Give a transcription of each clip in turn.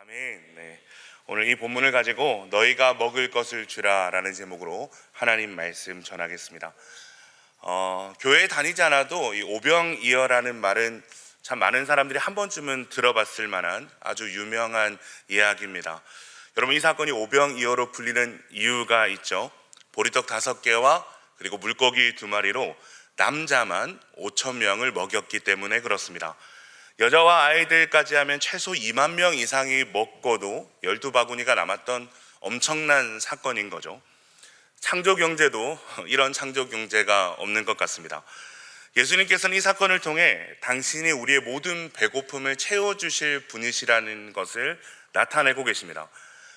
아멘. 네. 오늘 이 본문을 가지고 너희가 먹을 것을 주라라는 제목으로 하나님 말씀 전하겠습니다. 교회에 다니지 않아도 이 오병이어라는 말은 참 많은 사람들이 한 번쯤은 들어봤을 만한 아주 유명한 이야기입니다. 여러분, 이 사건이 오병이어로 불리는 이유가 있죠. 보리떡 5개와 그리고 물고기 2마리로 남자만 5,000명을 먹였기 때문에 그렇습니다. 여자와 아이들까지 하면 최소 2만 명 이상이 먹고도 12바구니가 남았던 엄청난 사건인 거죠. 창조 경제도 이런 창조 경제가 없는 것 같습니다. 예수님께서는 이 사건을 통해 당신이 우리의 모든 배고픔을 채워주실 분이시라는 것을 나타내고 계십니다.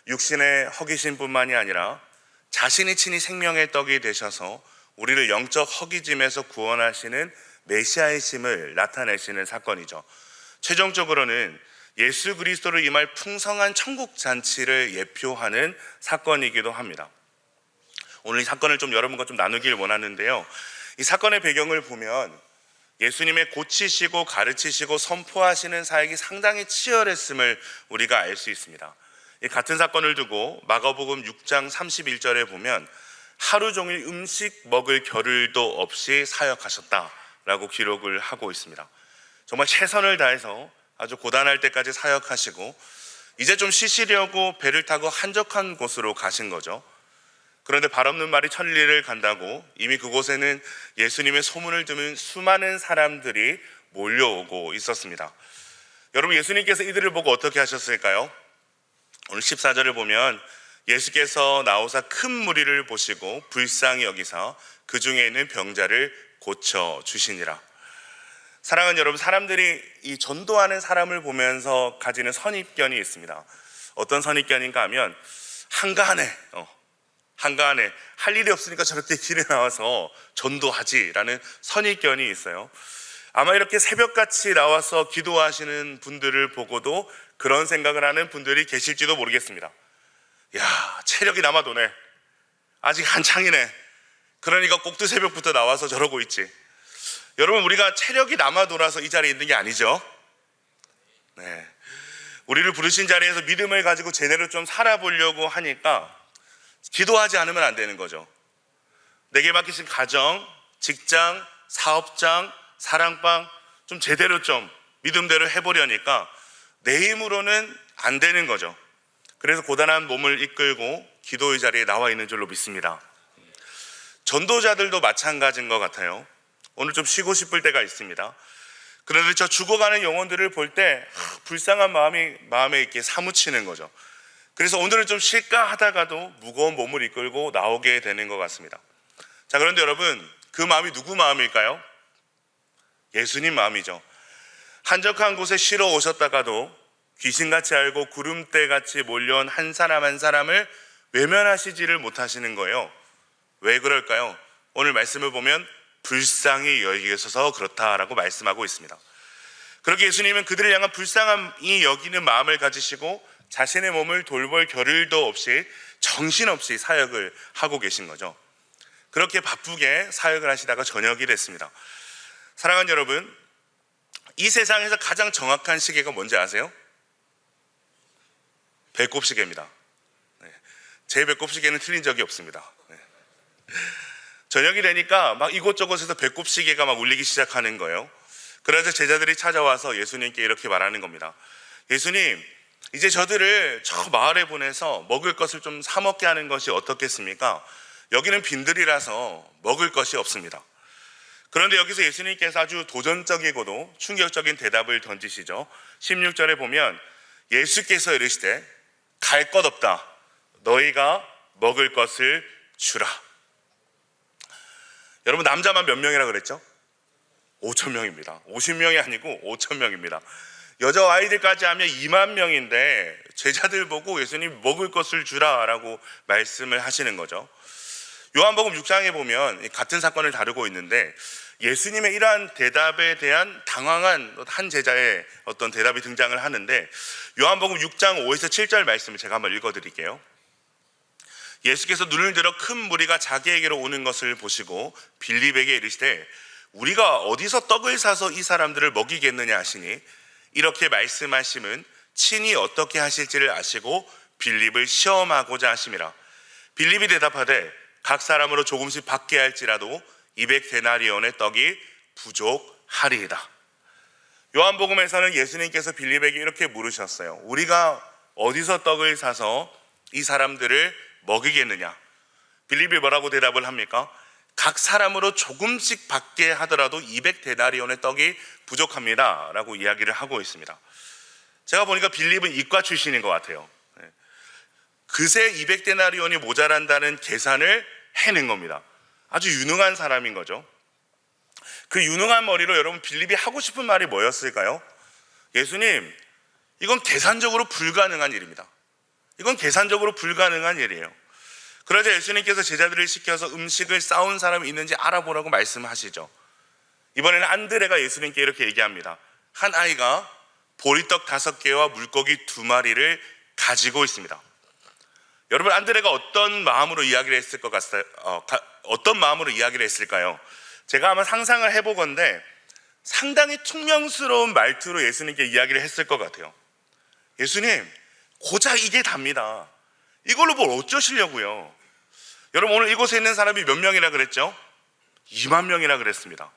육신의 허기심 뿐만이 아니라 자신이 친히 생명의 떡이 되셔서 우리를 영적 허기짐에서 구원하시는 메시아의 심을 나타내시는 사건이죠. 최종적으로는 예수 그리스도를 임할 풍성한 천국 잔치를 예표하는 사건이기도 합니다. 오늘 이 사건을 여러분과 나누길 원하는데요. 이 사건의 배경을 보면 예수님의 고치시고 가르치시고 선포하시는 사역이 상당히 치열했음을 우리가 알 수 있습니다. 이 같은 사건을 두고 마가복음 6장 31절에 보면 하루 종일 음식 먹을 겨를도 없이 사역하셨다라고 기록을 하고 있습니다. 정말 최선을 다해서 아주 고단할 때까지 사역하시고 이제 좀 쉬시려고 배를 타고 한적한 곳으로 가신 거죠. 그런데 발 없는 말이 천리를 간다고 이미 그곳에는 예수님의 소문을 듣는 수많은 사람들이 몰려오고 있었습니다. 여러분, 예수님께서 이들을 보고 어떻게 하셨을까요? 오늘 14절을 보면 예수께서 나오사 큰 무리를 보시고 불쌍히 여기사 그 중에 있는 병자를 고쳐주시니라. 사랑하는 여러분, 사람들이 이 전도하는 사람을 보면서 가지는 선입견이 있습니다. 어떤 선입견인가 하면 한가하네 할 일이 없으니까 저렇게 길에 나와서 전도하지라는 선입견이 있어요. 아마 이렇게 새벽같이 나와서 기도하시는 분들을 보고도 그런 생각을 하는 분들이 계실지도 모르겠습니다. 야, 체력이 남아도네, 아직 한창이네, 그러니까 꼭두 새벽부터 나와서 저러고 있지. 여러분, 우리가 체력이 남아 돌아서 이 자리에 있는 게 아니죠. 네. 우리를 부르신 자리에서 믿음을 가지고 제대로 살아보려고 하니까 기도하지 않으면 안 되는 거죠. 내게 맡기신 가정, 직장, 사업장, 사랑방 제대로 믿음대로 해보려니까 내 힘으로는 안 되는 거죠. 그래서 고단한 몸을 이끌고 기도의 자리에 나와 있는 줄로 믿습니다. 전도자들도 마찬가지인 것 같아요. 오늘 쉬고 싶을 때가 있습니다. 그런데 저 죽어가는 영혼들을 볼 때 불쌍한 마음에 이렇게 사무치는 거죠. 그래서 오늘은 쉴까 하다가도 무거운 몸을 이끌고 나오게 되는 것 같습니다. 자, 그런데 여러분, 그 마음이 누구 마음일까요? 예수님 마음이죠. 한적한 곳에 쉬러 오셨다가도 귀신같이 알고 구름대같이 몰려온 한 사람 한 사람을 외면하시지를 못하시는 거예요. 왜 그럴까요? 오늘 말씀을 보면 불쌍히 여기셔서 그렇다라고 말씀하고 있습니다. 그렇게 예수님은 그들을 향한 불쌍히 여기는 마음을 가지시고 자신의 몸을 돌볼 겨를도 없이 정신없이 사역을 하고 계신 거죠. 그렇게 바쁘게 사역을 하시다가 저녁이 됐습니다. 사랑하는 여러분, 이 세상에서 가장 정확한 시계가 뭔지 아세요? 배꼽 시계입니다. 제 배꼽 시계는 틀린 적이 없습니다. 저녁이 되니까 이곳저곳에서 배꼽 시계가 울리기 시작하는 거예요. 그래서 제자들이 찾아와서 예수님께 이렇게 말하는 겁니다. 예수님, 이제 저들을 저 마을에 보내서 먹을 것을 사 먹게 하는 것이 어떻겠습니까? 여기는 빈들이라서 먹을 것이 없습니다. 그런데 여기서 예수님께서 아주 도전적이고도 충격적인 대답을 던지시죠. 16절에 보면 예수께서 이르시되 갈 것 없다, 너희가 먹을 것을 주라. 여러분, 남자만 몇 명이라 그랬죠? 5,000명입니다. 50명이 아니고 5,000명입니다. 여자 아이들까지 하면 2만 명인데 제자들 보고 예수님 먹을 것을 주라라고 말씀을 하시는 거죠. 요한복음 6장에 보면 같은 사건을 다루고 있는데 예수님의 이러한 대답에 대한 당황한 한 제자의 어떤 대답이 등장을 하는데 요한복음 6장 5에서 7절 말씀을 제가 한번 읽어드릴게요. 예수께서 눈을 들어 큰 무리가 자기에게로 오는 것을 보시고 빌립에게 이르시되 우리가 어디서 떡을 사서 이 사람들을 먹이겠느냐 하시니 이렇게 말씀하심은 친히 어떻게 하실지를 아시고 빌립을 시험하고자 하심이라. 빌립이 대답하되 각 사람으로 조금씩 받게 할지라도 200데나리온의 떡이 부족하리이다. 요한복음에서는 예수님께서 빌립에게 이렇게 물으셨어요. 우리가 어디서 떡을 사서 이 사람들을 먹이겠느냐? 빌립이 뭐라고 대답을 합니까? 각 사람으로 조금씩 받게 하더라도 200데나리온의 떡이 부족합니다 라고 이야기를 하고 있습니다. 제가 보니까 빌립은 이과 출신인 것 같아요. 그새 200데나리온이 모자란다는 계산을 해낸 겁니다. 아주 유능한 사람인 거죠. 그 유능한 머리로 여러분 빌립이 하고 싶은 말이 뭐였을까요? 예수님, 이건 계산적으로 불가능한 일입니다. 이건 계산적으로 불가능한 일이에요. 그러자 예수님께서 제자들을 시켜서 음식을 싸운 사람이 있는지 알아보라고 말씀하시죠. 이번에는 안드레가 예수님께 이렇게 얘기합니다. 한 아이가 보리떡 5개와 물고기 2마리를 가지고 있습니다. 여러분, 안드레가 어떤 마음으로 이야기를 했을 것 같아요? 어떤 마음으로 이야기를 했을까요? 제가 한번 상상을 해보건대 상당히 퉁명스러운 말투로 예수님께 이야기를 했을 것 같아요. 예수님, 고작 이게 답니다. 이걸로 뭘 어쩌시려고요? 여러분, 오늘 이곳에 있는 사람이 몇 명이라 그랬죠? 2만 명이라 그랬습니다.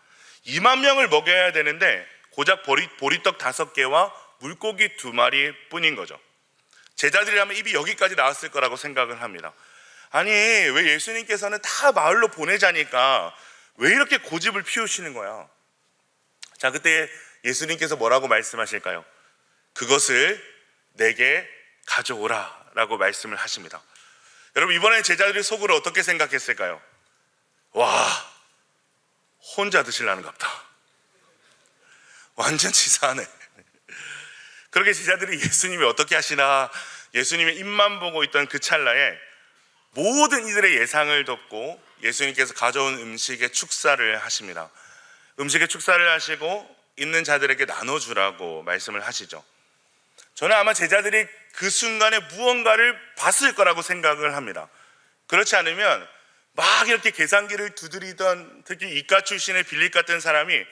2만 명을 먹여야 되는데 고작 보리떡 5개와 물고기 2마리 뿐인 거죠. 제자들이라면 입이 여기까지 나왔을 거라고 생각을 합니다. 아니, 왜 예수님께서는 다 마을로 보내자니까 왜 이렇게 고집을 피우시는 거야? 자, 그때 예수님께서 뭐라고 말씀하실까요? 그것을 내게 가져오라 라고 말씀을 하십니다. 여러분, 이번에 제자들이 속으로 어떻게 생각했을까요? 와, 혼자 드시려는 갑다. 완전 치사하네. 그렇게 제자들이 예수님이 어떻게 하시나, 예수님의 입만 보고 있던 그 찰나에 모든 이들의 예상을 덮고 예수님께서 가져온 음식의 축사를 하십니다. 음식의 축사를 하시고 있는 자들에게 나눠주라고 말씀을 하시죠. 저는 아마 제자들이 그 순간에 무언가를 봤을 거라고 생각을 합니다. 그렇지 않으면 막 이렇게 계산기를 두드리던 특히 이과 출신의 빌립 같은 사람이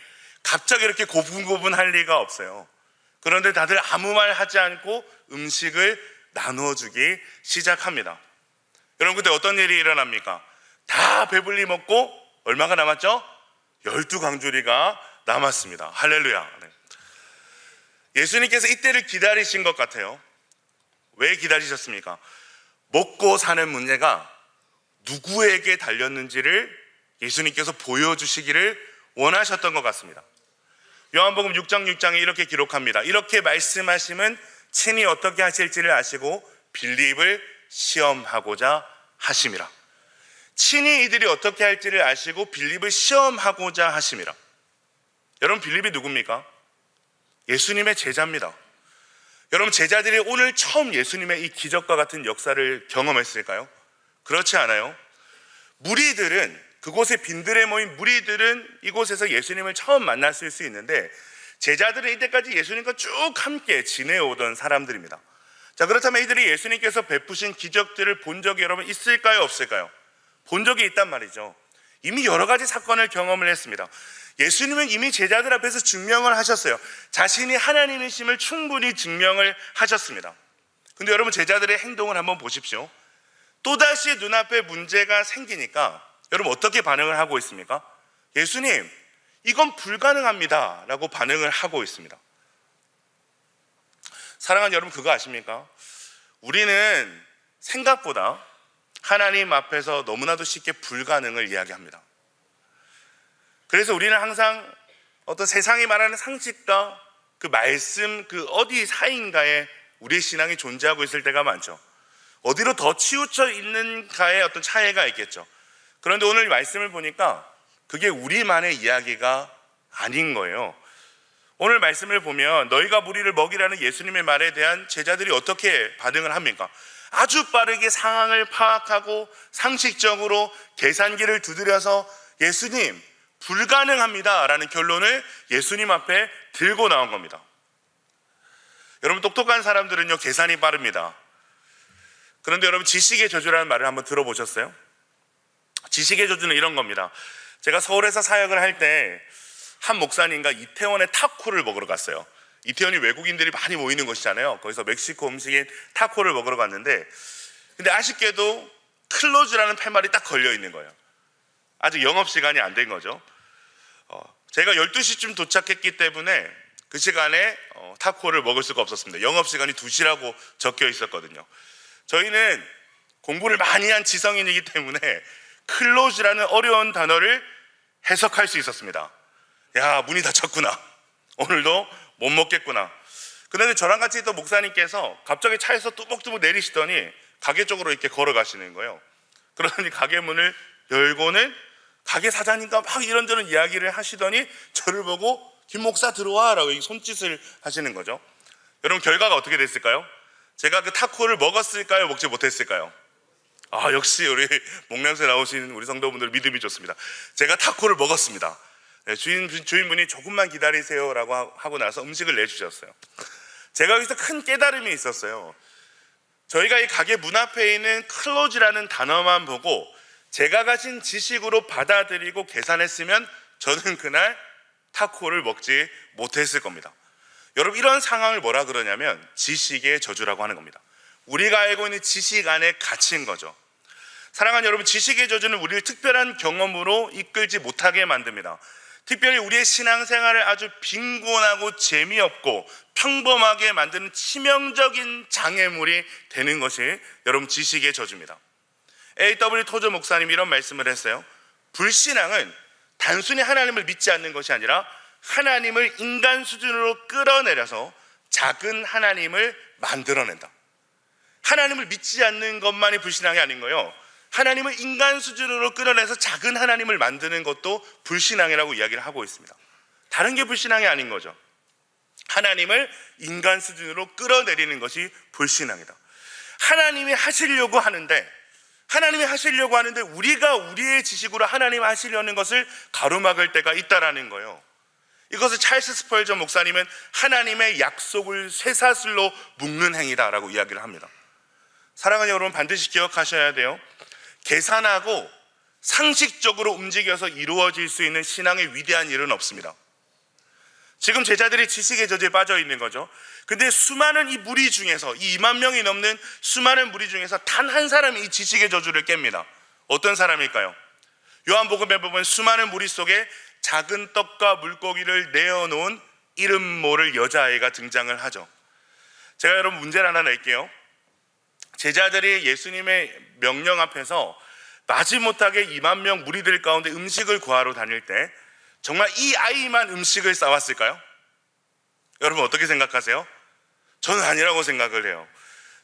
갑자기 이렇게 고분고분할 리가 없어요. 그런데 다들 아무 말 하지 않고 음식을 나눠주기 시작합니다. 여러분, 그때 어떤 일이 일어납니까? 다 배불리 먹고 얼마가 남았죠? 12강주리가 남았습니다. 할렐루야. 네. 예수님께서 이때를 기다리신 것 같아요. 왜 기다리셨습니까? 먹고 사는 문제가 누구에게 달렸는지를 예수님께서 보여주시기를 원하셨던 것 같습니다. 요한복음 6장 6장에 이렇게 기록합니다. 이렇게 말씀하심은 친히 어떻게 하실지를 아시고 빌립을 시험하고자 하심이라. 친히 이들이 어떻게 할지를 아시고 빌립을 시험하고자 하심이라. 여러분, 빌립이 누굽니까? 예수님의 제자입니다. 여러분, 제자들이 오늘 처음 예수님의 이 기적과 같은 역사를 경험했을까요? 그렇지 않아요. 무리들은, 그곳에 빈들에 모인 무리들은 이곳에서 예수님을 처음 만났을 수 있는데 제자들은 이때까지 예수님과 쭉 함께 지내오던 사람들입니다. 자, 그렇다면 이들이 예수님께서 베푸신 기적들을 본 적이 여러분 있을까요, 없을까요? 본 적이 있단 말이죠. 이미 여러 가지 사건을 경험을 했습니다. 예수님은 이미 제자들 앞에서 증명을 하셨어요. 자신이 하나님이심을 충분히 증명을 하셨습니다. 근데 여러분, 제자들의 행동을 한번 보십시오. 또다시 눈앞에 문제가 생기니까 여러분 어떻게 반응을 하고 있습니까? 예수님, 이건 불가능합니다 라고 반응을 하고 있습니다. 사랑하는 여러분, 그거 아십니까? 우리는 생각보다 하나님 앞에서 너무나도 쉽게 불가능을 이야기합니다. 그래서 우리는 항상 어떤 세상이 말하는 상식과 그 말씀 그 어디 사이인가에 우리의 신앙이 존재하고 있을 때가 많죠. 어디로 더 치우쳐 있는가에 어떤 차이가 있겠죠. 그런데 오늘 말씀을 보니까 그게 우리만의 이야기가 아닌 거예요. 오늘 말씀을 보면 너희가 무리를 먹이라는 예수님의 말에 대한 제자들이 어떻게 반응을 합니까? 아주 빠르게 상황을 파악하고 상식적으로 계산기를 두드려서 예수님, 불가능합니다 라는 결론을 예수님 앞에 들고 나온 겁니다. 여러분, 똑똑한 사람들은요, 계산이 빠릅니다. 그런데 여러분, 지식의 저주라는 말을 한번 들어보셨어요? 지식의 저주는 이런 겁니다. 제가 서울에서 사역을 할 때 한 목사님과 이태원의 타코를 먹으러 갔어요. 이태원이 외국인들이 많이 모이는 곳이잖아요. 거기서 멕시코 음식인 타코를 먹으러 갔는데, 근데 아쉽게도 클로즈라는 팻말이 딱 걸려 있는 거예요. 아직 영업시간이 안 된 거죠. 제가 12시쯤 도착했기 때문에 그 시간에 타코를 먹을 수가 없었습니다. 영업시간이 2시라고 적혀 있었거든요. 저희는 공부를 많이 한 지성인이기 때문에 클로즈라는 어려운 단어를 해석할 수 있었습니다. 야, 문이 닫혔구나. 오늘도 못 먹겠구나. 그런데 저랑 같이 있던 목사님께서 갑자기 차에서 뚜벅뚜벅 내리시더니 가게 쪽으로 이렇게 걸어가시는 거예요. 그러더니 가게 문을 열고는 가게 사장님과 막 이런저런 이야기를 하시더니 저를 보고 김 목사 들어와 라고 손짓을 하시는 거죠. 여러분, 결과가 어떻게 됐을까요? 제가 그 타코를 먹었을까요? 먹지 못했을까요? 역시 우리 목련소에 나오신 우리 성도분들 믿음이 좋습니다. 제가 타코를 먹었습니다. 네, 주인분이 조금만 기다리세요 라고 하고 나서 음식을 내주셨어요. 제가 여기서 큰 깨달음이 있었어요. 저희가 이 가게 문 앞에 있는 클로즈라는 단어만 보고 제가 가진 지식으로 받아들이고 계산했으면 저는 그날 타코를 먹지 못했을 겁니다. 여러분, 이런 상황을 뭐라 그러냐면 지식의 저주라고 하는 겁니다. 우리가 알고 있는 지식 안에 갇힌 거죠. 사랑하는 여러분, 지식의 저주는 우리를 특별한 경험으로 이끌지 못하게 만듭니다. 특별히 우리의 신앙생활을 아주 빈곤하고 재미없고 평범하게 만드는 치명적인 장애물이 되는 것이 여러분 지식의 저주입니다. A.W. 토저 목사님이 이런 말씀을 했어요. 불신앙은 단순히 하나님을 믿지 않는 것이 아니라 하나님을 인간 수준으로 끌어내려서 작은 하나님을 만들어낸다. 하나님을 믿지 않는 것만이 불신앙이 아닌 거예요. 하나님을 인간 수준으로 끌어내서 작은 하나님을 만드는 것도 불신앙이라고 이야기를 하고 있습니다. 다른 게 불신앙이 아닌 거죠. 하나님을 인간 수준으로 끌어내리는 것이 불신앙이다. 하나님이 하시려고 하는데 우리가 우리의 지식으로 하나님 하시려는 것을 가로막을 때가 있다라는 거예요. 이것을 찰스 스펄전 목사님은 하나님의 약속을 쇠사슬로 묶는 행위다라고 이야기를 합니다. 사랑하는 여러분, 반드시 기억하셔야 돼요. 계산하고 상식적으로 움직여서 이루어질 수 있는 신앙의 위대한 일은 없습니다. 지금 제자들이 지식의 저주에 빠져 있는 거죠. 근데 수많은 이 무리 중에서, 이 2만 명이 넘는 수많은 무리 중에서 단 한 사람이 이 지식의 저주를 깹니다. 어떤 사람일까요? 요한복음에 보면 수많은 무리 속에 작은 떡과 물고기를 내어놓은 이름 모를 여자아이가 등장을 하죠. 제가 여러분 문제를 하나 낼게요. 제자들이 예수님의 명령 앞에서 마지못하게 2만 명 무리들 가운데 음식을 구하러 다닐 때 정말 이 아이만 음식을 싸왔을까요? 여러분 어떻게 생각하세요? 저는 아니라고 생각을 해요.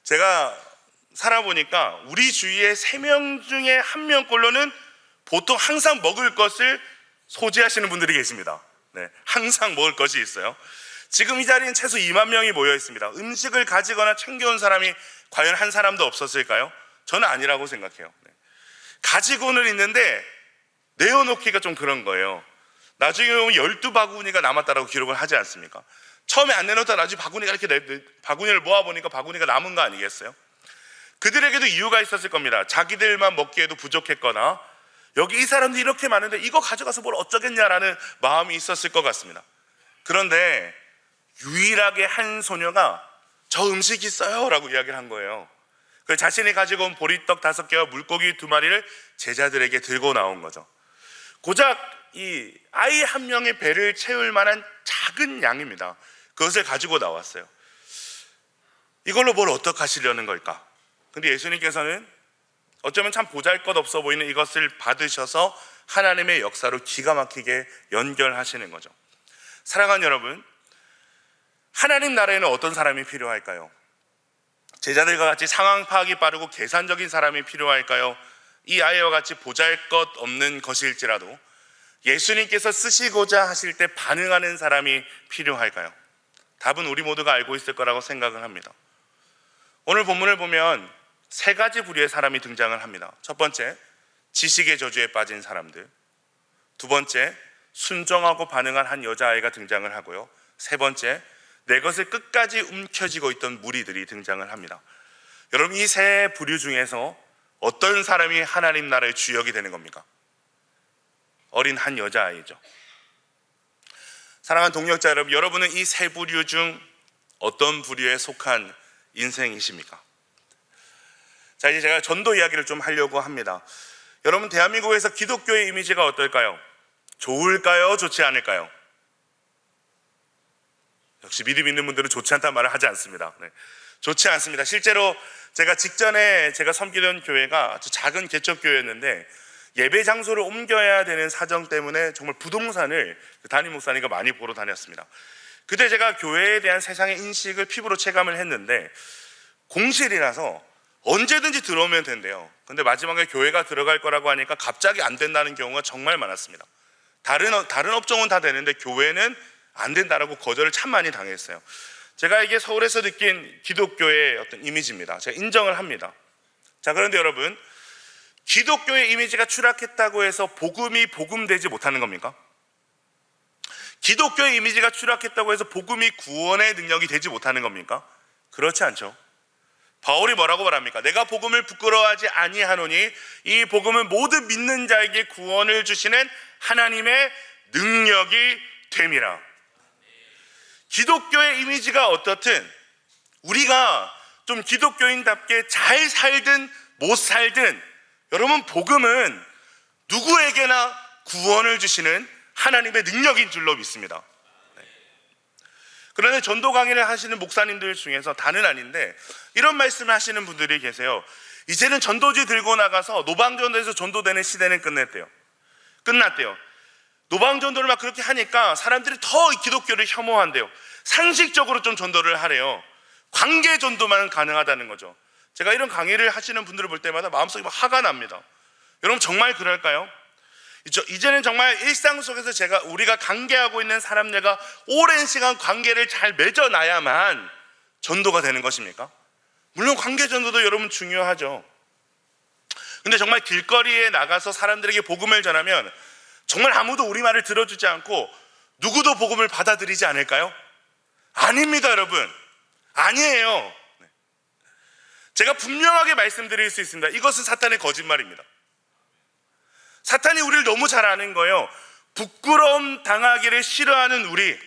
제가 살아보니까 우리 주위에 3명 중에 1명꼴로는 보통 항상 먹을 것을 소지하시는 분들이 계십니다. 네, 항상 먹을 것이 있어요. 지금 이 자리엔 최소 2만 명이 모여 있습니다. 음식을 가지거나 챙겨온 사람이 과연 한 사람도 없었을까요? 저는 아니라고 생각해요. 네. 가지고는 있는데 내어놓기가 좀 그런 거예요. 나중에 보면 12바구니가 남았다라고 기록을 하지 않습니까? 처음에 안 내놓다 나중에 바구니를 모아보니까 바구니가 남은 거 아니겠어요? 그들에게도 이유가 있었을 겁니다. 자기들만 먹기에도 부족했거나 여기 이 사람들이 이렇게 많은데 이거 가져가서 뭘 어쩌겠냐라는 마음이 있었을 것 같습니다. 그런데 유일하게 한 소녀가 저 음식 있어요 라고 이야기를 한 거예요. 그 자신이 가지고 온 보리떡 5개와 물고기 2마리를 제자들에게 들고 나온 거죠. 고작 이 아이 한 명의 배를 채울 만한 작은 양입니다. 그것을 가지고 나왔어요. 이걸로 뭘 어떻게 하시려는 걸까? 근데 예수님께서는 어쩌면 참 보잘것없어 보이는 이것을 받으셔서 하나님의 역사로 기가 막히게 연결하시는 거죠. 사랑하는 여러분, 하나님 나라에는 어떤 사람이 필요할까요? 제자들과 같이 상황 파악이 빠르고 계산적인 사람이 필요할까요? 이 아이와 같이 보잘것없는 것일지라도 예수님께서 쓰시고자 하실 때 반응하는 사람이 필요할까요? 답은 우리 모두가 알고 있을 거라고 생각을 합니다. 오늘 본문을 보면 3가지 부류의 사람이 등장을 합니다. 첫 번째, 지식의 저주에 빠진 사람들. 두 번째, 순종하고 반응한 한 여자아이가 등장을 하고요. 세 번째, 내 것을 끝까지 움켜쥐고 있던 무리들이 등장을 합니다. 여러분, 이 3 부류 중에서 어떤 사람이 하나님 나라의 주역이 되는 겁니까? 어린 한 여자아이죠. 사랑하는 동역자 여러분, 여러분은 이 세 부류 중 어떤 부류에 속한 인생이십니까? 자, 이제 제가 전도 이야기를 좀 하려고 합니다. 여러분, 대한민국에서 기독교의 이미지가 어떨까요? 좋을까요? 좋지 않을까요? 역시 믿음 있는 분들은 좋지 않다는 말을 하지 않습니다. 네. 좋지 않습니다. 실제로 제가 직전에 제가 섬기던 교회가 아주 작은 개척교회였는데 예배 장소를 옮겨야 되는 사정 때문에 정말 부동산을 담임 목사님과 많이 보러 다녔습니다. 그때 제가 교회에 대한 세상의 인식을 피부로 체감을 했는데 공실이라서 언제든지 들어오면 된대요. 근데 마지막에 교회가 들어갈 거라고 하니까 갑자기 안 된다는 경우가 정말 많았습니다. 다른 업종은 다 되는데 교회는 안 된다라고 거절을 참 많이 당했어요. 제가 이게 서울에서 느낀 기독교의 어떤 이미지입니다. 제가 인정을 합니다. 자, 그런데 여러분, 기독교의 이미지가 추락했다고 해서 복음이 복음되지 못하는 겁니까? 기독교의 이미지가 추락했다고 해서 복음이 구원의 능력이 되지 못하는 겁니까? 그렇지 않죠. 바울이 뭐라고 말합니까? 내가 복음을 부끄러워하지 아니하노니 이 복음은 모든 믿는 자에게 구원을 주시는 하나님의 능력이 됨이라. 기독교의 이미지가 어떻든 우리가 좀 기독교인답게 잘 살든 못 살든 여러분, 복음은 누구에게나 구원을 주시는 하나님의 능력인 줄로 믿습니다. 그런데 전도 강의를 하시는 목사님들 중에서 다는 아닌데 이런 말씀을 하시는 분들이 계세요. 이제는 전도지 들고 나가서 노방전도에서 전도되는 시대는 끝났대요. 노방전도를 막 그렇게 하니까 사람들이 더 기독교를 혐오한대요. 상식적으로 좀 전도를 하래요. 관계 전도만 가능하다는 거죠. 제가 이런 강의를 하시는 분들을 볼 때마다 마음속이 막 화가 납니다. 여러분, 정말 그럴까요? 이제는 정말 일상 속에서 우리가 관계하고 있는 사람들과 오랜 시간 관계를 잘 맺어놔야만 전도가 되는 것입니까? 물론 관계 전도도 여러분 중요하죠. 근데 정말 길거리에 나가서 사람들에게 복음을 전하면 정말 아무도 우리 말을 들어주지 않고 누구도 복음을 받아들이지 않을까요? 아닙니다, 여러분. 아니에요. 제가 분명하게 말씀드릴 수 있습니다. 이것은 사탄의 거짓말입니다. 사탄이 우리를 너무 잘 아는 거예요. 부끄러움 당하기를 싫어하는 우리,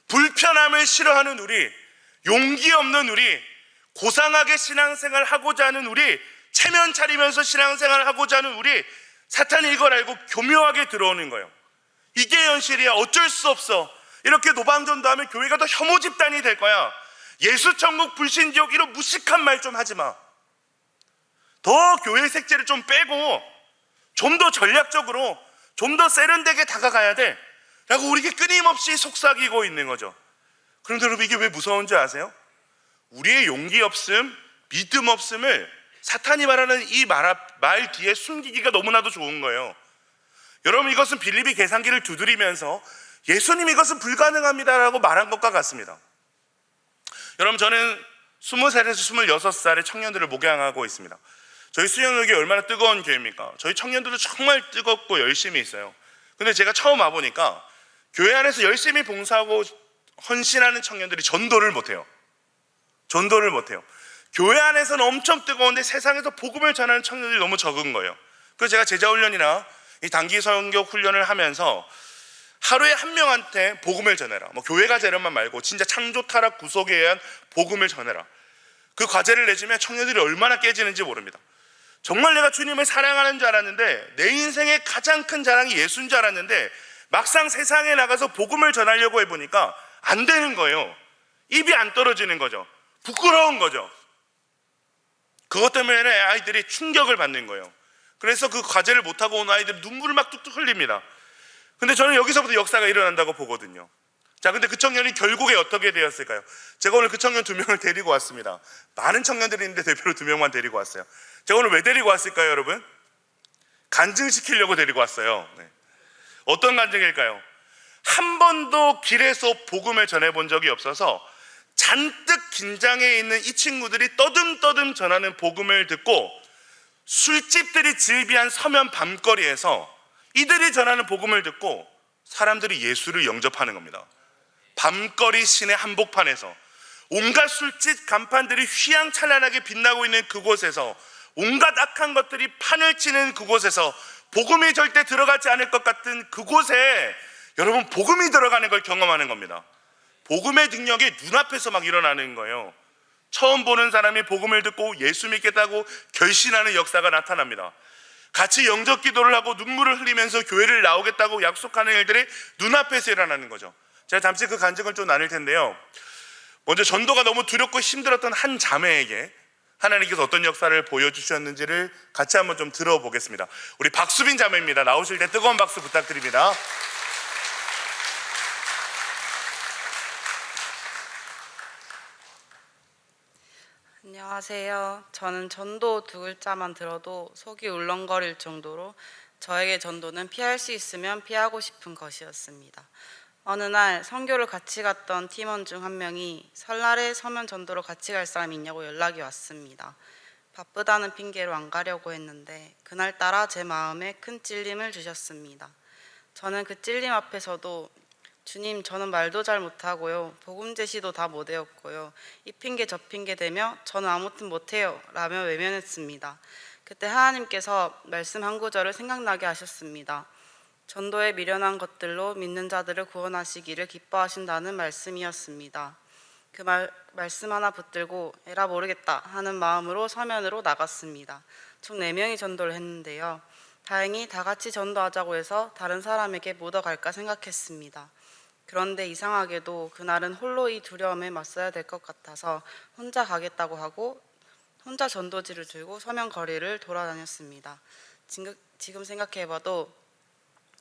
불편함을 싫어하는 우리, 용기 없는 우리, 고상하게 신앙생활 하고자 하는 우리, 체면 차리면서 신앙생활 하고자 하는 우리, 사탄이 이걸 알고 교묘하게 들어오는 거예요. 이게 현실이야. 어쩔 수 없어. 이렇게 노방전도하면 교회가 더 혐오 집단이 될 거야. 예수천국 불신지옥 이런 무식한 말 좀 하지 마. 더 교회 색채를 좀 빼고 좀 더 전략적으로 좀 더 세련되게 다가가야 돼 라고 우리에게 끊임없이 속삭이고 있는 거죠. 그런데 여러분, 이게 왜 무서운지 아세요? 우리의 용기 없음, 믿음 없음을 사탄이 말하는 이 말 뒤에 숨기기가 너무나도 좋은 거예요. 여러분, 이것은 빌립이 계산기를 두드리면서 예수님 이것은 불가능합니다라고 말한 것과 같습니다. 여러분, 저는 20살에서 26살의 청년들을 목양하고 있습니다. 저희 수영역이 얼마나 뜨거운 교회입니까? 저희 청년들도 정말 뜨겁고 열심히 있어요. 근데 제가 처음 와보니까 교회 안에서 열심히 봉사하고 헌신하는 청년들이 전도를 못해요. 교회 안에서는 엄청 뜨거운데 세상에서 복음을 전하는 청년들이 너무 적은 거예요. 그래서 제가 제자훈련이나 이 단기 선교 훈련을 하면서 하루에 한 명한테 복음을 전해라. 교회가 되려만 말고 진짜 창조 타락 구속에 의한 복음을 전해라. 그 과제를 내주면 청년들이 얼마나 깨지는지 모릅니다. 정말 내가 주님을 사랑하는 줄 알았는데, 내 인생의 가장 큰 자랑이 예수인 줄 알았는데 막상 세상에 나가서 복음을 전하려고 해보니까 안 되는 거예요. 입이 안 떨어지는 거죠. 부끄러운 거죠. 그것 때문에 아이들이 충격을 받는 거예요. 그래서 그 과제를 못하고 온 아이들이 눈물을 막 뚝뚝 흘립니다. 근데 저는 여기서부터 역사가 일어난다고 보거든요. 자, 근데 그 청년이 결국에 어떻게 되었을까요? 제가 오늘 그 청년 2명을 데리고 왔습니다. 많은 청년들이 있는데 대표로 2명만 데리고 왔어요. 제가 오늘 왜 데리고 왔을까요, 여러분? 간증시키려고 데리고 왔어요. 네. 어떤 간증일까요? 한 번도 길에서 복음을 전해본 적이 없어서 잔뜩 긴장해 있는 이 친구들이 떠듬떠듬 전하는 복음을 듣고 술집들이 즐비한 서면 밤거리에서 이들이 전하는 복음을 듣고 사람들이 예수를 영접하는 겁니다. 밤거리 시내 한복판에서 온갖 술집 간판들이 휘황찬란하게 빛나고 있는 그곳에서 온갖 악한 것들이 판을 치는 그곳에서 복음이 절대 들어가지 않을 것 같은 그곳에 여러분, 복음이 들어가는 걸 경험하는 겁니다. 복음의 능력이 눈앞에서 막 일어나는 거예요. 처음 보는 사람이 복음을 듣고 예수 믿겠다고 결심하는 역사가 나타납니다. 같이 영접 기도를 하고 눈물을 흘리면서 교회를 나오겠다고 약속하는 일들이 눈앞에서 일어나는 거죠. 제가 잠시 그 간증을 좀 나눌 텐데요. 먼저 전도가 너무 두렵고 힘들었던 한 자매에게 하나님께서 어떤 역사를 보여주셨는지를 같이 한번 좀 들어보겠습니다. 우리 박수빈 자매입니다. 나오실 때 뜨거운 박수 부탁드립니다. 안녕하세요. 저는 전도 두 글자만 들어도 속이 울렁거릴 정도로 저에게 전도는 피할 수 있으면 피하고 싶은 것이었습니다. 어느 날 선교를 같이 갔던 팀원 중 한 명이 설날에 서면 전도로 같이 갈 사람이 있냐고 연락이 왔습니다. 바쁘다는 핑계로 안 가려고 했는데 그날따라 제 마음에 큰 찔림을 주셨습니다. 저는 그 찔림 앞에서도 주님, 저는 말도 잘 못하고요. 복음 제시도 다 못 외웠고요. 이 핑계 저 핑계 대며 저는 아무튼 못해요 라며 외면했습니다. 그때 하나님께서 말씀 한 구절을 생각나게 하셨습니다. 전도에 미련한 것들로 믿는 자들을 구원하시기를 기뻐하신다는 말씀이었습니다. 그 말씀 하나 붙들고 에라 모르겠다 하는 마음으로 서면으로 나갔습니다. 총 4명이 전도를 했는데요. 다행히 다 같이 전도하자고 해서 다른 사람에게 묻어갈까 생각했습니다. 그런데 이상하게도 그날은 홀로 이 두려움에 맞서야 될 것 같아서 혼자 가겠다고 하고 혼자 전도지를 들고 서면 거리를 돌아다녔습니다. 지금 생각해봐도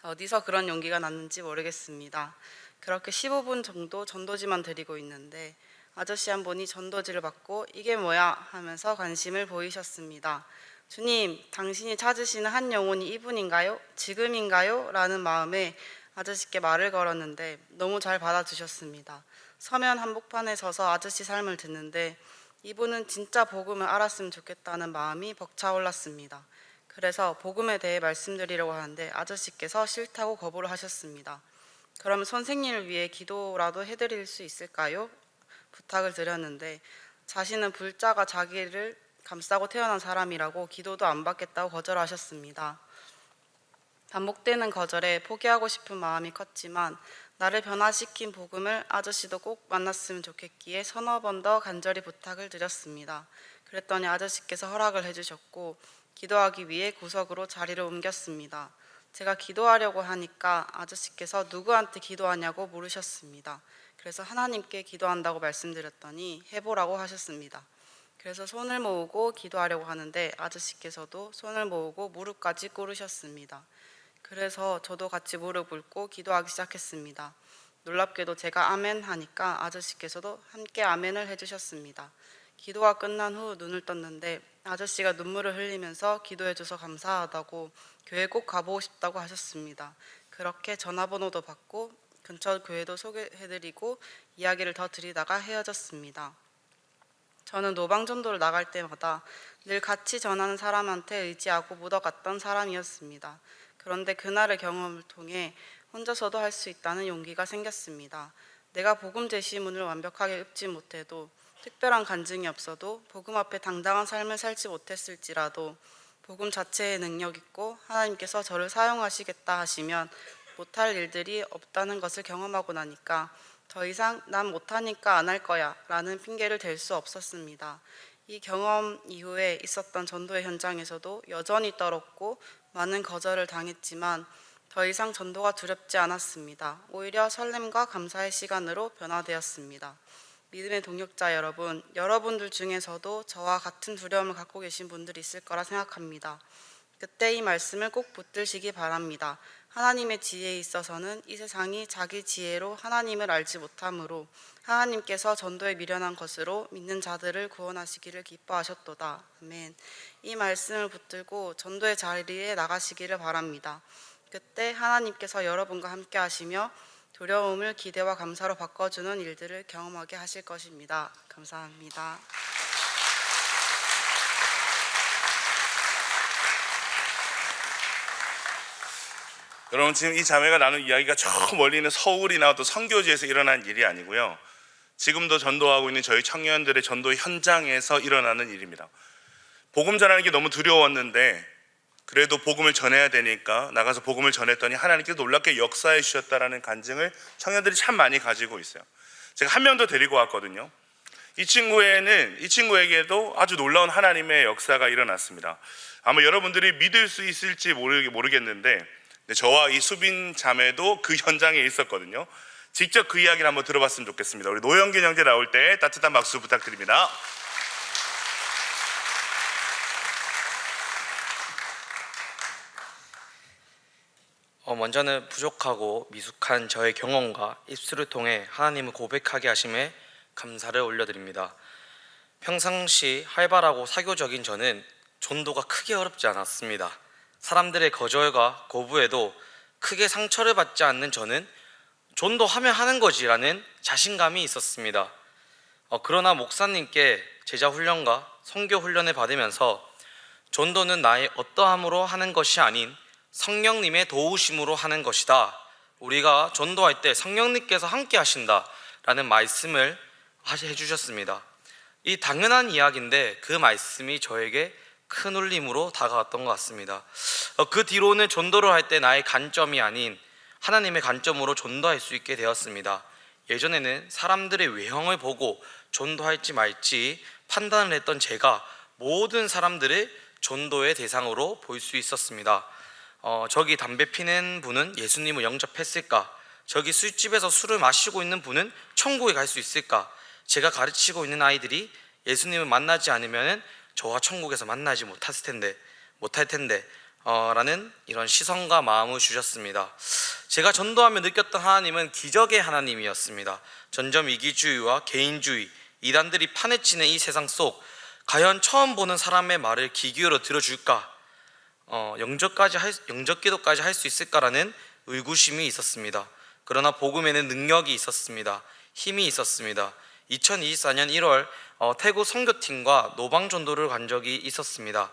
어디서 그런 용기가 났는지 모르겠습니다. 그렇게 15분 정도 전도지만 드리고 있는데 아저씨 한 분이 전도지를 받고 이게 뭐야 하면서 관심을 보이셨습니다. 주님, 당신이 찾으시는 한 영혼이 이분인가요? 지금인가요? 라는 마음에 아저씨께 말을 걸었는데 너무 잘 받아주셨습니다. 서면 한복판에 서서 아저씨 삶을 듣는데 이분은 진짜 복음을 알았으면 좋겠다는 마음이 벅차올랐습니다. 그래서 복음에 대해 말씀드리려고 하는데 아저씨께서 싫다고 거부를 하셨습니다. 그럼 선생님을 위해 기도라도 해드릴 수 있을까요? 부탁을 드렸는데 자신은 불자가 자기를 감싸고 태어난 사람이라고 기도도 안 받겠다고 거절하셨습니다. 반복되는 거절에 포기하고 싶은 마음이 컸지만 나를 변화시킨 복음을 아저씨도 꼭 만났으면 좋겠기에 서너 번 더 간절히 부탁을 드렸습니다. 그랬더니 아저씨께서 허락을 해주셨고 기도하기 위해 구석으로 자리를 옮겼습니다. 제가 기도하려고 하니까 아저씨께서 누구한테 기도하냐고 물으셨습니다. 그래서 하나님께 기도한다고 말씀드렸더니 해보라고 하셨습니다. 그래서 손을 모으고 기도하려고 하는데 아저씨께서도 손을 모으고 무릎까지 꿇으셨습니다. 그래서 저도 같이 무릎 꿇고 기도하기 시작했습니다. 놀랍게도 제가 아멘 하니까 아저씨께서도 함께 아멘을 해주셨습니다. 기도가 끝난 후 눈을 떴는데 아저씨가 눈물을 흘리면서 기도해줘서 감사하다고 교회 꼭 가보고 싶다고 하셨습니다. 그렇게 전화번호도 받고 근처 교회도 소개해드리고 이야기를 더 드리다가 헤어졌습니다. 저는 노방전도를 나갈 때마다 늘 같이 전하는 사람한테 의지하고 묻어갔던 사람이었습니다. 그런데 그날의 경험을 통해 혼자서도 할 수 있다는 용기가 생겼습니다. 내가 복음 제시문을 완벽하게 읊지 못해도 특별한 간증이 없어도 복음 앞에 당당한 삶을 살지 못했을지라도 복음 자체의 능력 있고 하나님께서 저를 사용하시겠다 하시면 못할 일들이 없다는 것을 경험하고 나니까 더 이상 난 못하니까 안 할 거야 라는 핑계를 댈 수 없었습니다. 이 경험 이후에 있었던 전도의 현장에서도 여전히 떨었고 많은 거절을 당했지만 더 이상 전도가 두렵지 않았습니다. 오히려 설렘과 감사의 시간으로 변화되었습니다. 믿음의 동역자 여러분, 여러분들 중에서도 저와 같은 두려움을 갖고 계신 분들이 있을 거라 생각합니다. 그때 이 말씀을 꼭 붙들시기 바랍니다. 하나님의 지혜에 있어서는 이 세상이 자기 지혜로 하나님을 알지 못하므로 하나님께서 전도에 미련한 것으로 믿는 자들을 구원하시기를 기뻐하셨도다. 아멘. 이 말씀을 붙들고 전도의 자리에 나가시기를 바랍니다. 그때 하나님께서 여러분과 함께 하시며 두려움을 기대와 감사로 바꿔주는 일들을 경험하게 하실 것입니다. 감사합니다. 여러분, 지금 이 자매가 나눈 이야기가 저 멀리 있는 서울이나 또 선교지에서 일어난 일이 아니고요, 지금도 전도하고 있는 저희 청년들의 전도 현장에서 일어나는 일입니다. 복음 전하는 게 너무 두려웠는데 그래도 복음을 전해야 되니까 나가서 복음을 전했더니 하나님께서 놀랍게 역사해 주셨다라는 간증을 청년들이 참 많이 가지고 있어요. 제가 한 명 더 데리고 왔거든요. 이 친구에게도 아주 놀라운 하나님의 역사가 일어났습니다. 아마 여러분들이 믿을 수 있을지 모르겠는데 저와 이 수빈 자매도 그 현장에 있었거든요. 직접 그 이야기를 한번 들어봤으면 좋겠습니다. 우리 노영균 형제 나올 때 따뜻한 박수 부탁드립니다. 먼저는 부족하고 미숙한 저의 경험과 입술을 통해 하나님을 고백하게 하심에 감사를 올려드립니다. 평상시 활발하고 사교적인 저는 전도가 크게 어렵지 않았습니다. 사람들의 거절과 거부에도 크게 상처를 받지 않는 저는 전도하면 하는 거지라는 자신감이 있었습니다. 그러나 목사님께 제자 훈련과 선교 훈련을 받으면서 전도는 나의 어떠함으로 하는 것이 아닌 성령님의 도우심으로 하는 것이다. 우리가 전도할 때 성령님께서 함께 하신다 라는 말씀을 해주셨습니다. 이 당연한 이야기인데 그 말씀이 저에게 큰 울림으로 다가왔던 것 같습니다. 그 뒤로는 전도를 할 때 나의 관점이 아닌 하나님의 관점으로 전도할 수 있게 되었습니다. 예전에는 사람들의 외형을 보고 전도할지 말지 판단을 했던 제가 모든 사람들을 전도의 대상으로 볼 수 있었습니다. 저기 담배 피는 분은 예수님을 영접했을까? 저기 술집에서 술을 마시고 있는 분은 천국에 갈 수 있을까? 제가 가르치고 있는 아이들이 예수님을 만나지 않으면 저와 천국에서 만나지 못할 텐데 라는 이런 시선과 마음을 주셨습니다. 제가 전도하며 느꼈던 하나님은 기적의 하나님이었습니다. 전점 이기주의와 개인주의, 이단들이 판에 치는 이 세상 속 과연 처음 보는 사람의 말을 귀 기울여 들어줄까? 영접 기도까지 할 수 있을까라는 의구심이 있었습니다. 그러나 복음에는 능력이 있었습니다. 힘이 있었습니다. 2024년 1월 태국 선교팀과 노방 전도를 간 적이 있었습니다.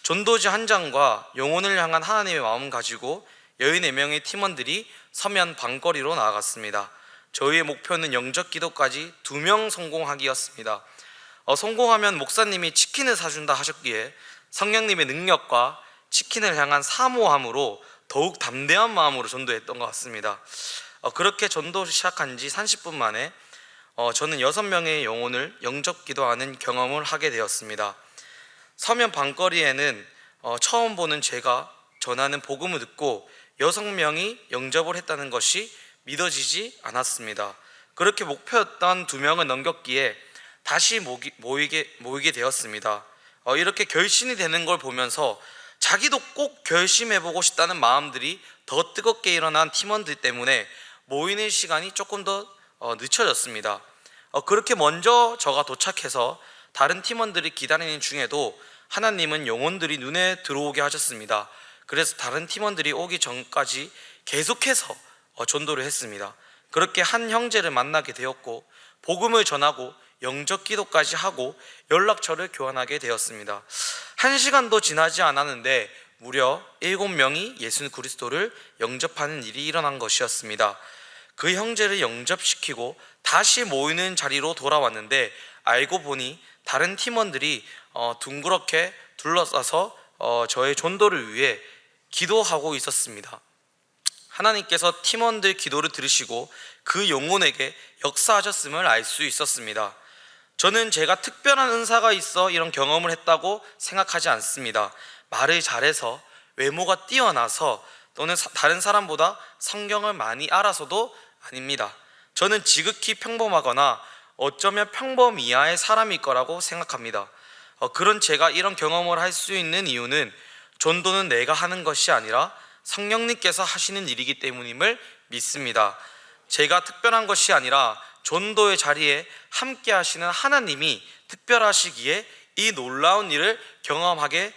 전도지 한 장과 영혼을 향한 하나님의 마음 가지고 14명의 팀원들이 서면 방거리로 나아갔습니다. 저희의 목표는 영접 기도까지 2명 성공하기였습니다. 성공하면 목사님이 치킨을 사준다 하셨기에 성령님의 능력과 치킨을 향한 사모함으로 더욱 담대한 마음으로 전도했던 것 같습니다. 그렇게 전도 시작한 지 30분 만에 저는 6명의 영혼을 영접 기도하는 경험을 하게 되었습니다. 서면 방거리에는 처음 보는 제가 전하는 복음을 듣고 6명이 영접을 했다는 것이 믿어지지 않았습니다. 그렇게 목표였던 2명을 넘겼기에 다시 모이게 되었습니다. 이렇게 결신이 되는 걸 보면서 자기도 꼭 결심해보고 싶다는 마음들이 더 뜨겁게 일어난 팀원들 때문에 모이는 시간이 조금 더 늦춰졌습니다. 그렇게 먼저 저가 도착해서 다른 팀원들이 기다리는 중에도 하나님은 영혼들이 눈에 들어오게 하셨습니다. 그래서 다른 팀원들이 오기 전까지 계속해서 전도를 했습니다. 그렇게 한 형제를 만나게 되었고 복음을 전하고 영접 기도까지 하고 연락처를 교환하게 되었습니다. 1시간도 지나지 않았는데 무려 7명이 예수 그리스도를 영접하는 일이 일어난 것이었습니다. 그 형제를 영접시키고 다시 모이는 자리로 돌아왔는데 알고 보니 다른 팀원들이 둥그렇게 둘러싸서 저의 전도를 위해 기도하고 있었습니다. 하나님께서 팀원들 기도를 들으시고 그 영혼에게 역사하셨음을 알 수 있었습니다. 저는 제가 특별한 은사가 있어 이런 경험을 했다고 생각하지 않습니다. 말을 잘해서, 외모가 뛰어나서, 또는 다른 사람보다 성경을 많이 알아서도 아닙니다. 저는 지극히 평범하거나 어쩌면 평범 이하의 사람일 거라고 생각합니다. 그런 제가 이런 경험을 할 수 있는 이유는 전도는 내가 하는 것이 아니라 성령님께서 하시는 일이기 때문임을 믿습니다. 제가 특별한 것이 아니라 전도의 자리에 함께 하시는 하나님이 특별하시기에 이 놀라운 일을 경험하게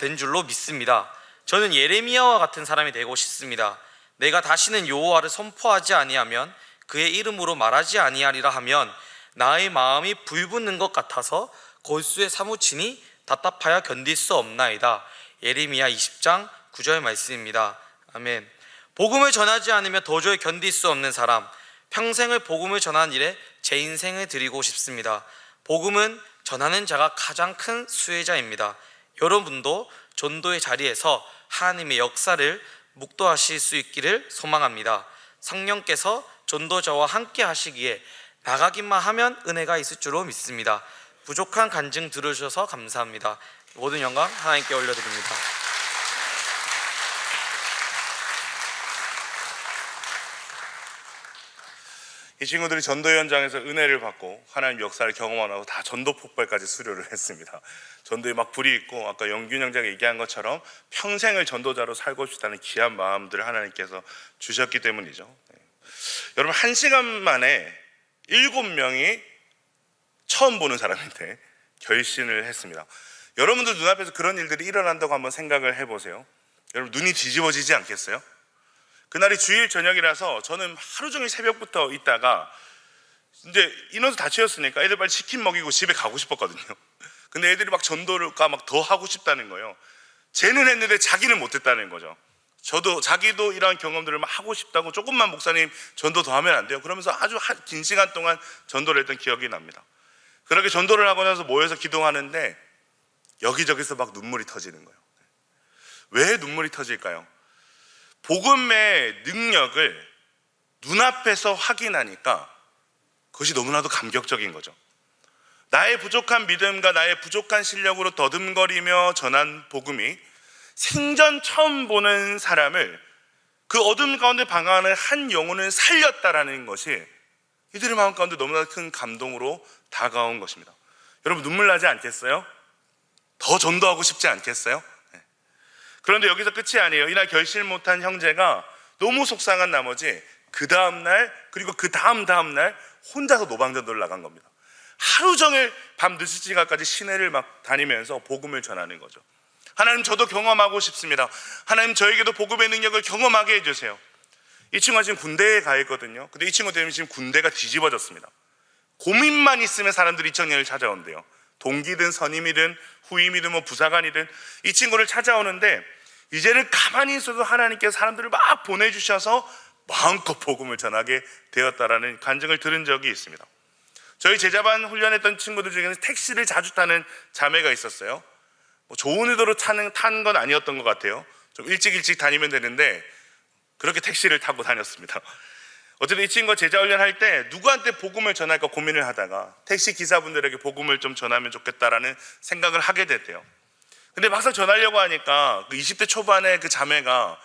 된 줄로 믿습니다. 저는 예레미야와 같은 사람이 되고 싶습니다. 내가 다시는 여호와를 선포하지 아니하면 그의 이름으로 말하지 아니하리라 하면 나의 마음이 불붙는 것 같아서 골수에 사무치니 답답하여 견딜 수 없나이다. 예레미야 20장 9절 말씀입니다. 아멘. 복음을 전하지 않으면 도저히 견딜 수 없는 사람, 평생을 복음을 전하는 일에 제 인생을 드리고 싶습니다. 복음은 전하는 자가 가장 큰 수혜자입니다. 여러분도 전도의 자리에서 하나님의 역사를 묵도하실 수 있기를 소망합니다. 성령께서 전도자와 함께 하시기에 나가기만 하면 은혜가 있을 줄로 믿습니다. 부족한 간증 들어주셔서 감사합니다. 모든 영광 하나님께 올려드립니다. 이 친구들이 전도 현장에서 은혜를 받고 하나님 역사를 경험하고 다 전도 폭발까지 수료를 했습니다. 전도에 막 불이 있고 아까 영균 형제가 얘기한 것처럼 평생을 전도자로 살고 싶다는 귀한 마음들을 하나님께서 주셨기 때문이죠. 여러분, 1시간 만에 7명이 처음 보는 사람인데 결신을 했습니다. 여러분들 눈앞에서 그런 일들이 일어난다고 한번 생각을 해보세요. 여러분, 눈이 뒤집어지지 않겠어요? 그날이 주일 저녁이라서 저는 하루 종일 새벽부터 있다가 이제 인원수 다 채웠으니까 애들 빨리 치킨 먹이고 집에 가고 싶었거든요. 근데 애들이 막 전도가 막 더 하고 싶다는 거예요. 쟤는 했는데 자기는 못했다는 거죠. 자기도 이러한 경험들을 막 하고 싶다고, 조금만 목사님 전도 더 하면 안 돼요? 그러면서 아주 긴 시간 동안 전도를 했던 기억이 납니다. 그렇게 전도를 하고 나서 모여서 기도하는데 여기저기서 막 눈물이 터지는 거예요. 왜 눈물이 터질까요? 복음의 능력을 눈앞에서 확인하니까 그것이 너무나도 감격적인 거죠. 나의 부족한 믿음과 나의 부족한 실력으로 더듬거리며 전한 복음이 생전 처음 보는 사람을, 그 어둠 가운데 방황하는 한 영혼을 살렸다라는 것이 이들의 마음 가운데 너무나 큰 감동으로 다가온 것입니다. 여러분, 눈물 나지 않겠어요? 더 전도하고 싶지 않겠어요? 그런데 여기서 끝이 아니에요. 이날 결실 못한 형제가 너무 속상한 나머지 그 다음날, 그리고 그 다음날 혼자서 노방전도를 나간 겁니다. 하루 종일 밤 늦은 시간까지 시내를 막 다니면서 복음을 전하는 거죠. 하나님, 저도 경험하고 싶습니다. 하나님, 저에게도 복음의 능력을 경험하게 해주세요. 이 친구가 지금 군대에 가 있거든요. 근데 이 친구 때문에 지금 군대가 뒤집어졌습니다. 고민만 있으면 사람들이 이 청년을 찾아온대요. 동기든 선임이든 후임이든 뭐 부사관이든 이 친구를 찾아오는데, 이제는 가만히 있어도 하나님께서 사람들을 막 보내주셔서 마음껏 복음을 전하게 되었다라는 간증을 들은 적이 있습니다. 저희 제자반 훈련했던 친구들 중에는 택시를 자주 타는 자매가 있었어요. 뭐 좋은 의도로 탄 건 아니었던 것 같아요. 좀 일찍 다니면 되는데 그렇게 택시를 타고 다녔습니다. 어쨌든 이 친구가 제자 훈련할 때 누구한테 복음을 전할까 고민을 하다가 택시 기사분들에게 복음을 좀 전하면 좋겠다라는 생각을 하게 됐대요. 근데 막상 전하려고 하니까 그 20대 초반의 그 자매가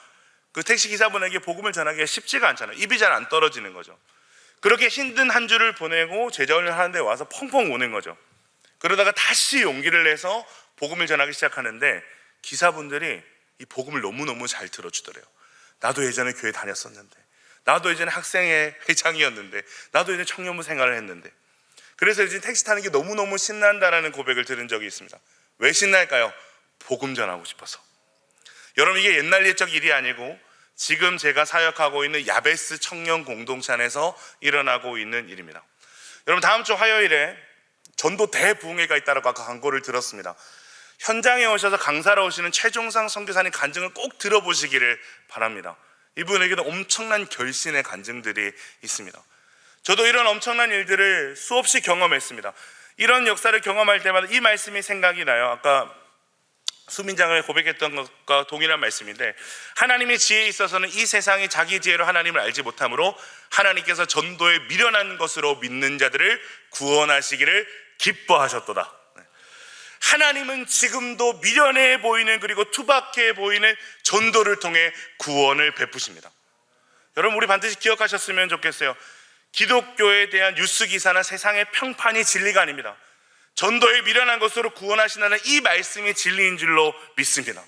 그 택시 기사분에게 복음을 전하기가 쉽지가 않잖아요. 입이 잘 안 떨어지는 거죠. 그렇게 힘든 한 주를 보내고 제자 훈련을 하는데 와서 펑펑 우는 거죠. 그러다가 다시 용기를 내서 복음을 전하기 시작하는데 기사분들이 이 복음을 너무너무 잘 들어주더래요. 나도 예전에 교회 다녔었는데, 나도 예전에 학생회 회장이었는데, 나도 예전에 청년부 생활을 했는데, 그래서 이제 택시 타는 게 너무너무 신난다라는 고백을 들은 적이 있습니다. 왜 신날까요? 복음 전하고 싶어서. 여러분, 이게 옛날 옛적 일이 아니고 지금 제가 사역하고 있는 야베스 청년 공동체 안에서 일어나고 있는 일입니다. 여러분, 다음 주 화요일에 전도 대부흥회가 있다라고 아까 광고를 들었습니다. 현장에 오셔서 강사로 오시는 최종상 선교사님 간증을 꼭 들어보시기를 바랍니다. 이분에게도 엄청난 결신의 간증들이 있습니다. 저도 이런 엄청난 일들을 수없이 경험했습니다. 이런 역사를 경험할 때마다 이 말씀이 생각이 나요. 아까 수민장을 고백했던 것과 동일한 말씀인데, 하나님의 지혜에 있어서는 이 세상이 자기 지혜로 하나님을 알지 못하므로 하나님께서 전도에 미련한 것으로 믿는 자들을 구원하시기를 기뻐하셨도다. 하나님은 지금도 미련해 보이는, 그리고 투박해 보이는 전도를 통해 구원을 베푸십니다. 여러분, 우리 반드시 기억하셨으면 좋겠어요. 기독교에 대한 뉴스 기사나 세상의 평판이 진리가 아닙니다. 전도에 미련한 것으로 구원하신다는 이 말씀이 진리인 줄로 믿습니다.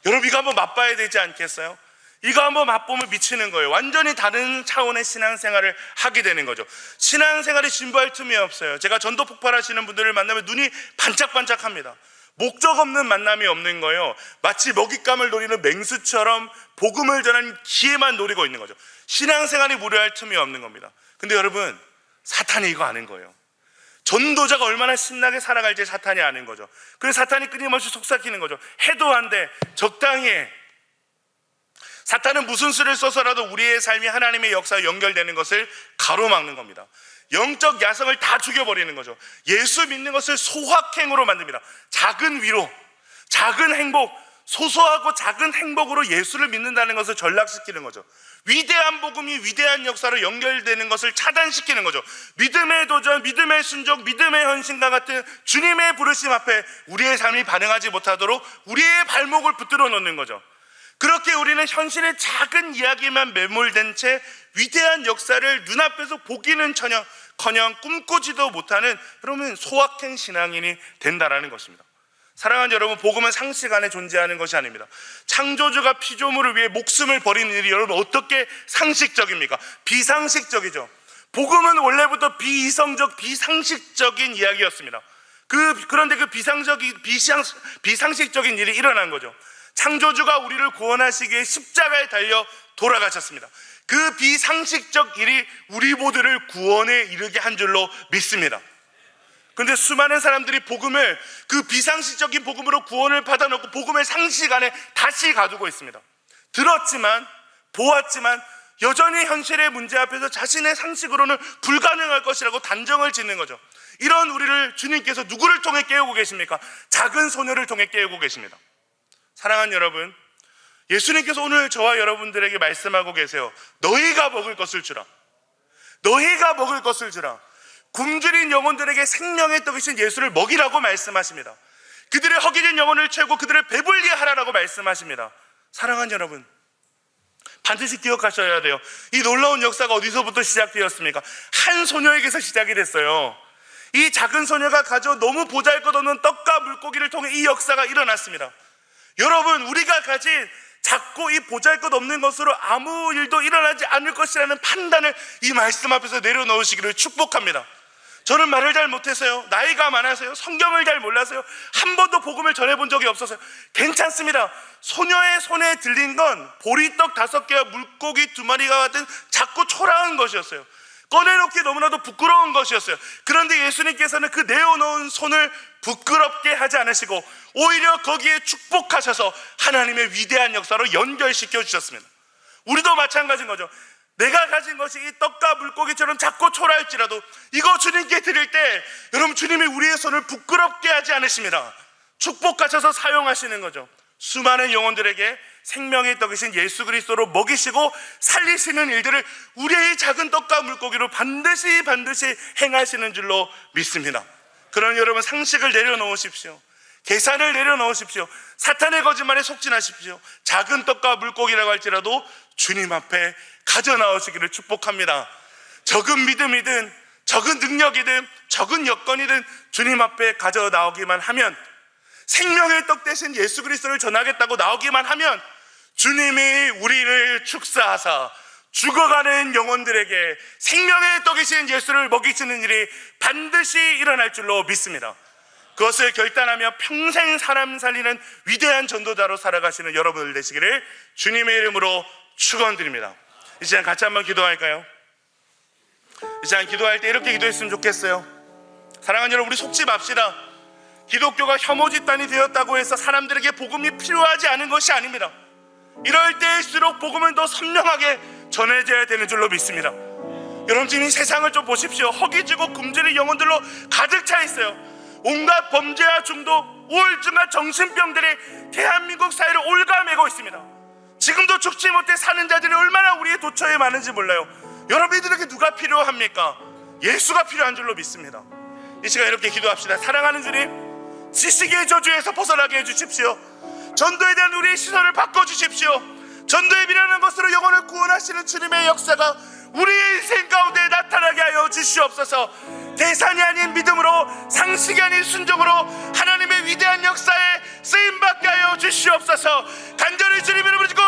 여러분, 이거 한번 맛봐야 되지 않겠어요? 이거 한번 맛보면 미치는 거예요. 완전히 다른 차원의 신앙생활을 하게 되는 거죠. 신앙생활이 진보할 틈이 없어요. 제가 전도 폭발하시는 분들을 만나면 눈이 반짝반짝합니다. 목적 없는 만남이 없는 거예요. 마치 먹잇감을 노리는 맹수처럼 복음을 전하는 기회만 노리고 있는 거죠. 신앙생활이 무료할 틈이 없는 겁니다. 근데 여러분, 사탄이 이거 아는 거예요. 전도자가 얼마나 신나게 살아갈지 사탄이 아는 거죠. 그래서 사탄이 끊임없이 속삭이는 거죠. 해도 안 돼, 적당히 해. 사탄은 무슨 수를 써서라도 우리의 삶이 하나님의 역사와 연결되는 것을 가로막는 겁니다. 영적 야성을 다 죽여버리는 거죠. 예수 믿는 것을 소확행으로 만듭니다. 작은 위로, 작은 행복, 소소하고 작은 행복으로 예수를 믿는다는 것을 전락시키는 거죠. 위대한 복음이 위대한 역사로 연결되는 것을 차단시키는 거죠. 믿음의 도전, 믿음의 순종, 믿음의 헌신과 같은 주님의 부르심 앞에 우리의 삶이 반응하지 못하도록 우리의 발목을 붙들어 놓는 거죠. 그렇게 우리는 현실의 작은 이야기만 매몰된 채 위대한 역사를 눈앞에서 보기는 커녕 꿈꾸지도 못하는 그러면 소확행 신앙인이 된다라는 것입니다. 사랑하는 여러분, 복음은 상식 안에 존재하는 것이 아닙니다. 창조주가 피조물을 위해 목숨을 버리는 일이 여러분 어떻게 상식적입니까? 비상식적이죠. 복음은 원래부터 비이성적, 비상식적인 이야기였습니다. 그런데 그 비상식적인 일이 일어난 거죠. 창조주가 우리를 구원하시기 위해 십자가에 달려 돌아가셨습니다. 그 비상식적 일이 우리 모두를 구원에 이르게 한 줄로 믿습니다. 그런데 수많은 사람들이 복음을 그 비상식적인 복음으로 구원을 받아놓고 복음의 상식 안에 다시 가두고 있습니다. 들었지만 보았지만 여전히 현실의 문제 앞에서 자신의 상식으로는 불가능할 것이라고 단정을 짓는 거죠. 이런 우리를 주님께서 누구를 통해 깨우고 계십니까? 작은 소녀를 통해 깨우고 계십니다. 사랑하는 여러분, 예수님께서 오늘 저와 여러분들에게 말씀하고 계세요. 너희가 먹을 것을 주라. 너희가 먹을 것을 주라. 굶주린 영혼들에게 생명의 떡이신 예수를 먹이라고 말씀하십니다. 그들의 허기진 영혼을 채우고 그들을 배불리 하라라고 말씀하십니다. 사랑하는 여러분, 반드시 기억하셔야 돼요. 이 놀라운 역사가 어디서부터 시작되었습니까? 한 소녀에게서 시작이 됐어요. 이 작은 소녀가 가져 너무 보잘것없는 떡과 물고기를 통해 이 역사가 일어났습니다. 여러분, 우리가 가진 작고 이 보잘것없는 것으로 아무 일도 일어나지 않을 것이라는 판단을 이 말씀 앞에서 내려놓으시기를 축복합니다. 저는 말을 잘 못해서요, 나이가 많아서요, 성경을 잘 몰라서요, 한 번도 복음을 전해본 적이 없어서요. 괜찮습니다. 소녀의 손에 들린 건 보리떡 5개와 물고기 2마리가 같은 작고 초라한 것이었어요. 꺼내놓기 너무나도 부끄러운 것이었어요. 그런데 예수님께서는 그 내어놓은 손을 부끄럽게 하지 않으시고 오히려 거기에 축복하셔서 하나님의 위대한 역사로 연결시켜 주셨습니다. 우리도 마찬가지인 거죠. 내가 가진 것이 이 떡과 물고기처럼 작고 초라할지라도 이거 주님께 드릴 때 여러분, 주님이 우리의 손을 부끄럽게 하지 않으십니다. 축복하셔서 사용하시는 거죠. 수많은 영혼들에게 생명의 떡이신 예수 그리스도로 먹이시고 살리시는 일들을 우리의 작은 떡과 물고기로 반드시 행하시는 줄로 믿습니다. 그러니 여러분, 상식을 내려놓으십시오. 계산을 내려놓으십시오. 사탄의 거짓말에 속지마십시오. 작은 떡과 물고기라고 할지라도 주님 앞에 가져 나오시기를 축복합니다. 적은 믿음이든 적은 능력이든 적은 여건이든 주님 앞에 가져 나오기만 하면, 생명의 떡 대신 예수 그리스도를 전하겠다고 나오기만 하면 주님이 우리를 축사하사 죽어가는 영혼들에게 생명의 떡이신 예수를 먹이시는 일이 반드시 일어날 줄로 믿습니다. 그것을 결단하며 평생 사람 살리는 위대한 전도자로 살아가시는 여러분들 되시기를 주님의 이름으로 축원드립니다. 이 시간 같이 한번 기도할까요? 이 시간 기도할 때 이렇게 기도했으면 좋겠어요. 사랑하는 여러분, 우리 속지 맙시다. 기독교가 혐오 집단이 되었다고 해서 사람들에게 복음이 필요하지 않은 것이 아닙니다. 이럴 때일수록 복음은 더 선명하게 전해져야 되는 줄로 믿습니다. 여러분, 지금 이 세상을 좀 보십시오. 허기지고 굶주린 영혼들로 가득 차 있어요. 온갖 범죄와 중독, 우울증과 정신병들이 대한민국 사회를 올가매고 있습니다. 지금도 죽지 못해 사는 자들이 얼마나 우리의 도처에 많은지 몰라요. 여러분들에게 누가 필요합니까? 예수가 필요한 줄로 믿습니다. 이 시간 이렇게 기도합시다. 사랑하는 주님, 지식의 저주에서 벗어나게 해주십시오. 전도에 대한 우리의 시선을 바꿔주십시오. 전도에 미련한 것으로 영혼을 구원하시는 주님의 역사가 우리의 인생 가운데 나타나게 하여 주시옵소서. 계산이 아닌 믿음으로, 상식이 아닌 순종으로 하나님의 위대한 역사에 쓰임받게 하여 주시옵소서. 간절히 주님 이름을 지고